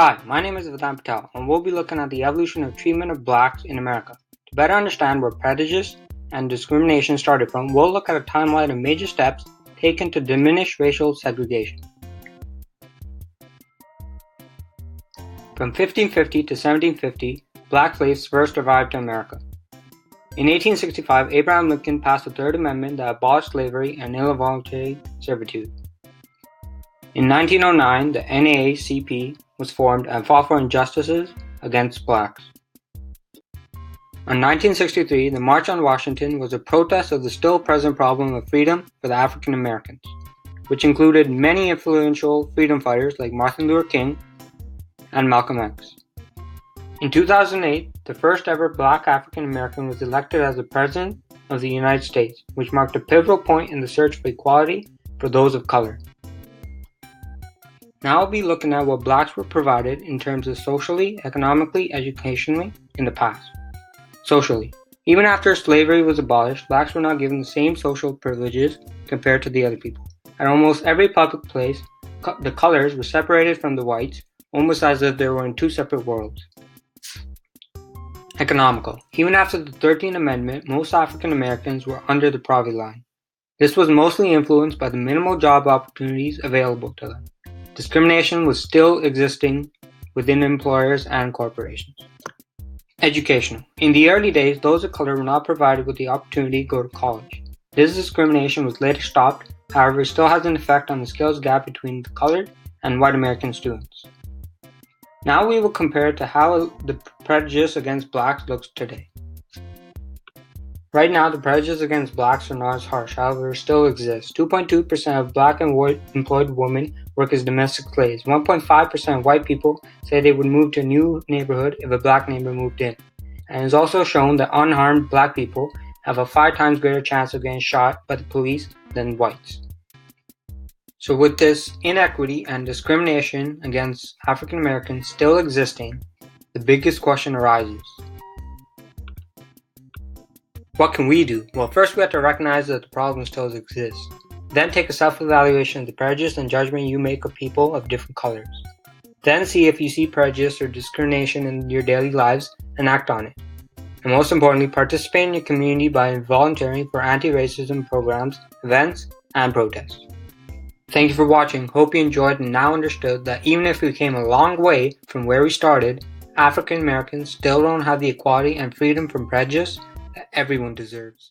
Hi, my name is Vedant Patel, and we'll be looking at the evolution of treatment of blacks in America. To better understand where prejudice and discrimination started from, we'll look at a timeline of major steps taken to diminish racial segregation. From 1550 to 1750, black slaves first arrived to America. In 1865, Abraham Lincoln passed the Third Amendment that abolished slavery and involuntary servitude. In 1909, the NAACP was formed and fought for injustices against blacks. In 1963, the March on Washington was a protest of the still present problem of freedom for the African Americans, which included many influential freedom fighters like Martin Luther King and Malcolm X. In 2008, the first ever black African American was elected as the President of the United States, which marked a pivotal point in the search for equality for those of color. Now I'll be looking at what blacks were provided in terms of socially, economically, educationally in the past. Socially, even after slavery was abolished, blacks were not given the same social privileges compared to the other people. At almost every public place, the colors were separated from the whites, almost as if they were in two separate worlds. Economical. Even after the 13th Amendment, most African Americans were under the poverty line. This was mostly influenced by the minimal job opportunities available to them. Discrimination was still existing within employers and corporations. Educational. In the early days, those of color were not provided with the opportunity to go to college. This discrimination was later stopped, however, it still has an effect on the skills gap between the colored and white American students. Now we will compare it to how the prejudice against blacks looks today. Right now, the prejudice against blacks are not as harsh, however, it still exists. 2.2% of black and white employed women work as domestic slaves. 1.5% of white people say they would move to a new neighborhood if a black neighbor moved in. And it is also shown that unarmed black people have a 5 times greater chance of getting shot by the police than whites. So with this inequity and discrimination against African Americans still existing, the biggest question arises. What can we do? Well, first we have to recognize that the problem still exists. Then take a self-evaluation of the prejudice and judgment you make of people of different colors. Then see if you see prejudice or discrimination in your daily lives and act on it. And most importantly, participate in your community by volunteering for anti-racism programs, events, and protests. Thank you for watching. Hope you enjoyed and now understood that even if we came a long way from where we started, African Americans still don't have the equality and freedom from prejudice that everyone deserves.